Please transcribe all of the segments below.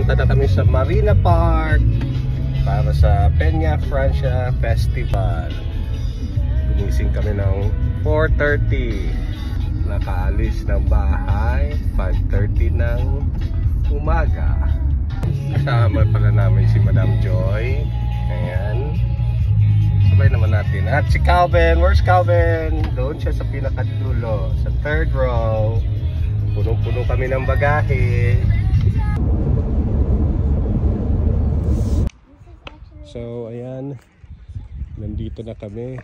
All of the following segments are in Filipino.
Pupunta na kami sa Marina Park para sa Peña Francia Festival. Gumising kami ng 4:30. Nakaalis ng bahay 5:30 ng umaga. Kasama pala namin si Madam Joy. Ayan. Sabay naman natin. At si Calvin. Where's Calvin? Doon siya sa pinakadulo. Sa third row. Punong-puno kami ng bagahe. So, ayan. Nandito na kami.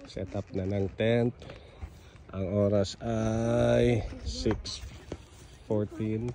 Set up na ng tent. Ang oras ay 6:14.